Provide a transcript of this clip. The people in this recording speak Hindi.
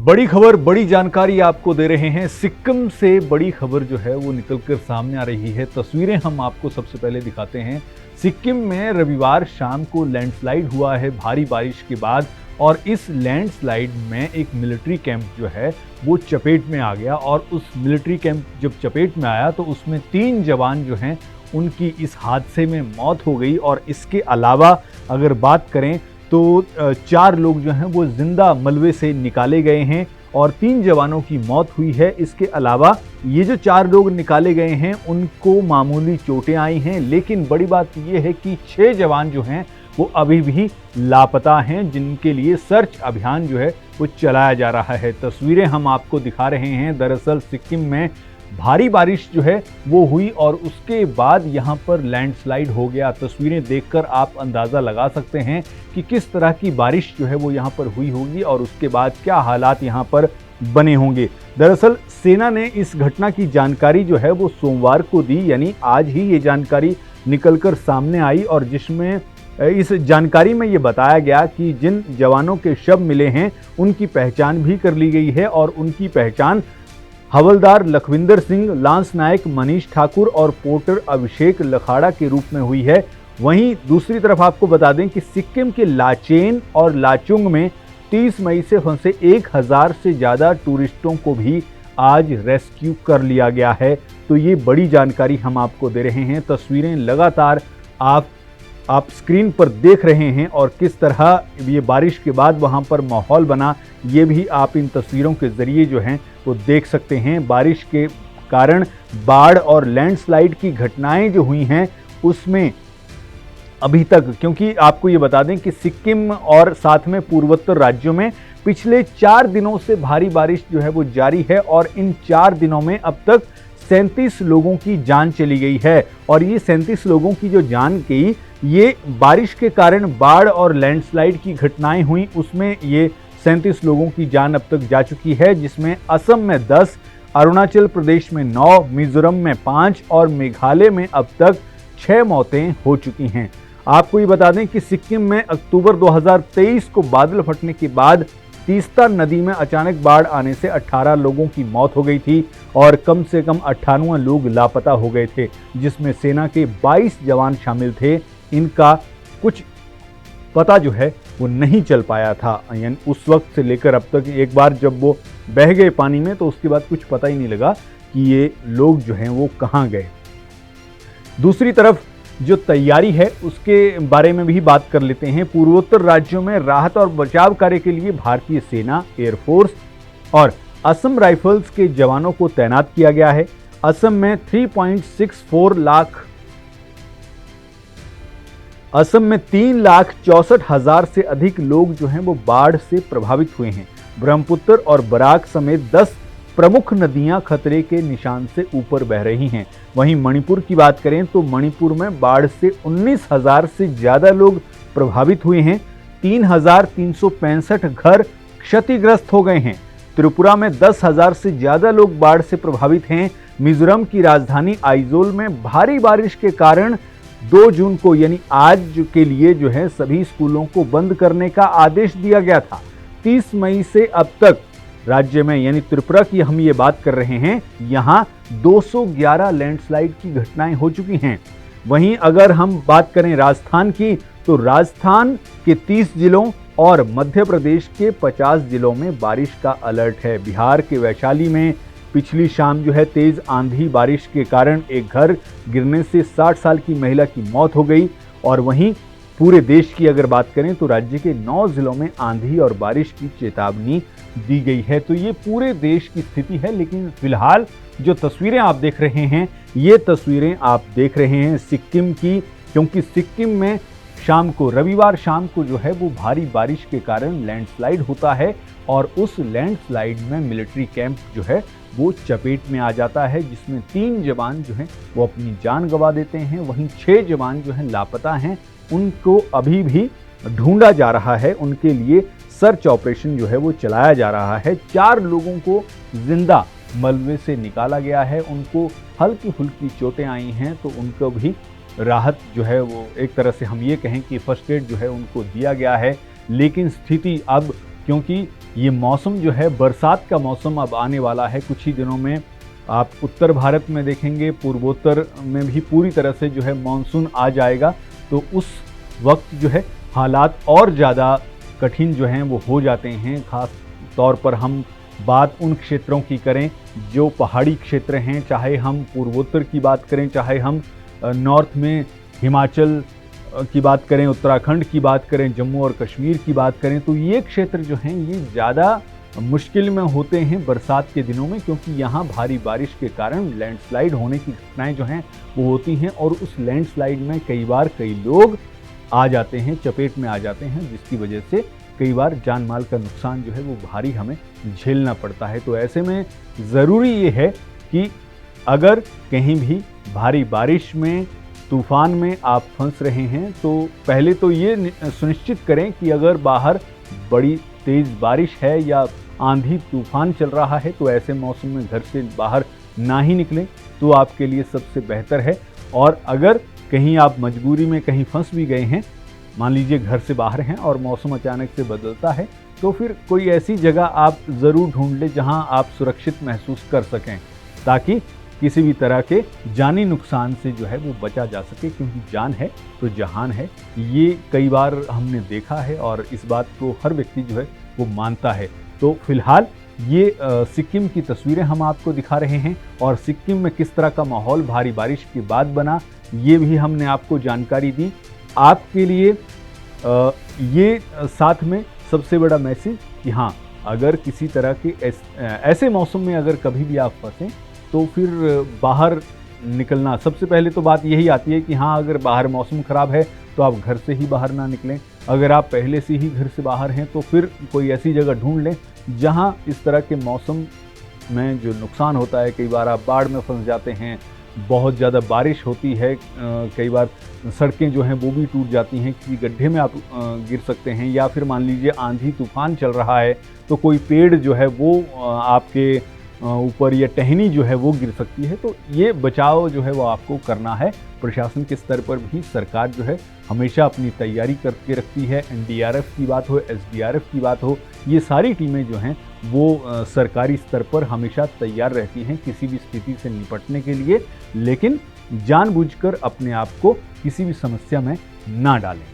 बड़ी खबर, बड़ी जानकारी आपको दे रहे हैं। सिक्किम से बड़ी खबर जो है वो निकलकर सामने आ रही है। तस्वीरें हम आपको सबसे पहले दिखाते हैं। सिक्किम में रविवार शाम को लैंडस्लाइड हुआ है भारी बारिश के बाद, और इस लैंडस्लाइड में एक मिलिट्री कैंप जो है वो चपेट में आ गया। और उस मिलिट्री कैंप जब चपेट में आया तो उसमें 3 जवान जो हैं उनकी इस हादसे में मौत हो गई। और इसके अलावा अगर बात करें तो 4 लोग जो हैं वो जिंदा मलबे से निकाले गए हैं और 3 जवानों की मौत हुई है। इसके अलावा ये जो 4 लोग निकाले गए हैं उनको मामूली चोटें आई हैं, लेकिन बड़ी बात ये है कि 6 जवान जो हैं वो अभी भी लापता हैं, जिनके लिए सर्च अभियान जो है वो चलाया जा रहा है। तस्वीरें हम आपको दिखा रहे हैं। दरअसल सिक्किम में भारी बारिश जो है वो हुई और उसके बाद यहाँ पर लैंडस्लाइड हो गया। तस्वीरें देखकर आप अंदाज़ा लगा सकते हैं कि किस तरह की बारिश जो है वो यहाँ पर हुई होगी और उसके बाद क्या हालात यहाँ पर बने होंगे। दरअसल सेना ने इस घटना की जानकारी जो है वो सोमवार को दी, यानी आज ही ये जानकारी निकलकर सामने आई, और जिसमें इस जानकारी में ये बताया गया कि जिन जवानों के शव मिले हैं उनकी पहचान भी कर ली गई है। और उनकी पहचान हवलदार लखविंदर सिंह, लांस नायक मनीष ठाकुर और पोर्टर अभिषेक लखाड़ा के रूप में हुई है। वहीं दूसरी तरफ आपको बता दें कि सिक्किम के लाचेन और लाचुंग में 30 मई से फंसे 1000 से ज़्यादा टूरिस्टों को भी आज रेस्क्यू कर लिया गया है। तो ये बड़ी जानकारी हम आपको दे रहे हैं। तस्वीरें लगातार आप स्क्रीन पर देख रहे हैं और किस तरह ये बारिश के बाद वहाँ पर माहौल बना, ये भी आप इन तस्वीरों के ज़रिए जो हैं वो देख सकते हैं। बारिश के कारण बाढ़ और लैंडस्लाइड की घटनाएं जो हुई हैं उसमें अभी तक, क्योंकि आपको ये बता दें कि सिक्किम और साथ में पूर्वोत्तर राज्यों में पिछले 4 दिनों से भारी बारिश जो है वो जारी है और इन 4 दिनों में अब तक 37 लोगों की जान चली गई है। और ये 37 लोगों की जो जान गई, ये बारिश के कारण बाढ़ और लैंडस्लाइड की घटनाएं हुई, उसमें ये 37 लोगों की जान अब तक जा चुकी है, जिसमें असम में 10, अरुणाचल प्रदेश में 9, मिजोरम में 5 और मेघालय में अब तक 6 मौतें हो चुकी हैं। आपको ये बता दें कि सिक्किम में अक्टूबर 2023 को बादल फटने के बाद तीस्ता नदी में अचानक बाढ़ आने से 18 लोगों की मौत हो गई थी और कम से कम 98 लोग लापता हो गए थे, जिसमें सेना के 22 जवान शामिल थे। इनका कुछ पता जो है वो नहीं चल पाया था, यानी उस वक्त से लेकर अब तक। एक बार जब वो बह गए पानी में तो उसके बाद कुछ पता ही नहीं लगा कि ये लोग जो हैं वो कहाँ गए। दूसरी तरफ जो तैयारी है उसके बारे में भी बात कर लेते हैं। पूर्वोत्तर राज्यों में राहत और बचाव कार्य के लिए भारतीय सेना, एयरफोर्स और असम राइफल्स के जवानों को तैनात किया गया है। असम में 3,64,000 से अधिक लोग जो हैं वो बाढ़ से प्रभावित हुए हैं। ब्रह्मपुत्र और बराक समेत 10 प्रमुख नदियां खतरे के निशान से ऊपर बह रही हैं। वहीं मणिपुर की बात करें तो मणिपुर में बाढ़ से 19,000 से ज़्यादा लोग प्रभावित हुए हैं। 3,365 घर क्षतिग्रस्त हो गए हैं। त्रिपुरा में 10,000 से ज़्यादा लोग बाढ़ से प्रभावित हैं। मिजोरम की राजधानी आइजोल में भारी बारिश के कारण 2 जून को, यानी आज के लिए जो है, सभी स्कूलों को बंद करने का आदेश दिया गया था। 30 मई से अब तक राज्य में, यानी त्रिपुरा की हम ये बात कर रहे हैं, यहाँ 211 लैंडस्लाइड की घटनाएं हो चुकी हैं। वहीं अगर हम बात करें राजस्थान की, तो राजस्थान के 30 जिलों और मध्य प्रदेश के 50 जिलों में बारिश का अलर्ट है। बिहार के वैशाली में पिछली शाम जो है तेज आंधी बारिश के कारण एक घर गिरने से 60 साल की महिला की मौत हो गई। और वहीं पूरे देश की अगर बात करें तो राज्य के 9 जिलों में आंधी और बारिश की चेतावनी दी गई है। तो ये पूरे देश की स्थिति है। लेकिन फिलहाल जो तस्वीरें आप देख रहे हैं, ये तस्वीरें आप देख रहे हैं सिक्किम की, क्योंकि सिक्किम में शाम को, रविवार शाम को जो है वो भारी बारिश के कारण लैंडस्लाइड होता है और उस लैंडस्लाइड में मिलिट्री कैंप जो है वो चपेट में आ जाता है, जिसमें 3 जवान जो हैं वो अपनी जान गंवा देते हैं। वहीं 6 जवान जो हैं लापता हैं, उनको अभी भी ढूंढा जा रहा है। उनके लिए सर्च ऑपरेशन जो है वो चलाया जा रहा है। 4 लोगों को जिंदा मलबे से निकाला गया है। उनको हल्की फुल्की चोटें आई हैं, तो उनको भी राहत जो है वो, एक तरह से हम ये कहें कि फर्स्ट एड जो है उनको दिया गया है। लेकिन स्थिति अब, क्योंकि ये मौसम जो है बरसात का मौसम अब आने वाला है कुछ ही दिनों में। आप उत्तर भारत में देखेंगे, पूर्वोत्तर में भी पूरी तरह से जो है मानसून आ जाएगा, तो उस वक्त जो है हालात और ज़्यादा कठिन जो हैं वो हो जाते हैं। ख़ास तौर पर हम बात उन क्षेत्रों की करें जो पहाड़ी क्षेत्र हैं, चाहे हम पूर्वोत्तर की बात करें, चाहे हम नॉर्थ में हिमाचल की बात करें, उत्तराखंड की बात करें, जम्मू और कश्मीर की बात करें, तो ये क्षेत्र जो हैं ये ज़्यादा मुश्किल में होते हैं बरसात के दिनों में, क्योंकि यहाँ भारी बारिश के कारण लैंडस्लाइड होने की घटनाएं जो हैं वो होती हैं और उस लैंडस्लाइड में कई बार कई लोग आ जाते हैं, चपेट में आ जाते हैं, जिसकी वजह से कई बार जान माल का नुकसान जो है वो भारी हमें झेलना पड़ता है। तो ऐसे में ज़रूरी ये है कि अगर कहीं भी भारी बारिश में, तूफान में आप फंस रहे हैं तो पहले तो ये सुनिश्चित करें कि अगर बाहर बड़ी तेज़ बारिश है या आंधी तूफान चल रहा है तो ऐसे मौसम में घर से बाहर ना ही निकलें तो आपके लिए सबसे बेहतर है। और अगर कहीं आप मजबूरी में कहीं फंस भी गए हैं, मान लीजिए घर से बाहर हैं और मौसम अचानक से बदलता है, तो फिर कोई ऐसी जगह आप ज़रूर ढूंढ लें जहां आप सुरक्षित महसूस कर सकें, ताकि किसी भी तरह के जानी नुकसान से जो है वो बचा जा सके, क्योंकि जान है तो जहान है, ये कई बार हमने देखा है और इस बात को हर व्यक्ति जो है वो मानता है। तो फिलहाल ये सिक्किम की तस्वीरें हम आपको दिखा रहे हैं और सिक्किम में किस तरह का माहौल भारी बारिश के बाद बना, ये भी हमने आपको जानकारी दी। आपके लिए ये साथ में सबसे बड़ा मैसेज कि हाँ, अगर किसी तरह के ऐसे मौसम में अगर कभी भी आप फंसें तो फिर बाहर निकलना, सबसे पहले तो बात यही आती है कि हाँ, अगर बाहर मौसम ख़राब है तो आप घर से ही बाहर ना निकलें। अगर आप पहले से ही घर से बाहर हैं तो फिर कोई ऐसी जगह ढूंढ लें जहाँ इस तरह के मौसम में जो नुकसान होता है, कई बार आप बाढ़ में फंस जाते हैं, बहुत ज़्यादा बारिश होती है, कई बार सड़कें जो हैं वो भी टूट जाती हैं, किसी गड्ढे में आप गिर सकते हैं, या फिर मान लीजिए आंधी तूफान चल रहा है तो कोई पेड़ जो है वो आपके ऊपर या टहनी जो है वो गिर सकती है। तो ये बचाव जो है वो आपको करना है। प्रशासन के स्तर पर भी सरकार जो है हमेशा अपनी तैयारी करके रखती है। एनडीआरएफ की बात हो, एसडीआरएफ की बात हो, ये सारी टीमें जो हैं वो सरकारी स्तर पर हमेशा तैयार रहती हैं किसी भी स्थिति से निपटने के लिए, लेकिन जानबूझकर अपने आप को किसी भी समस्या में ना डालें।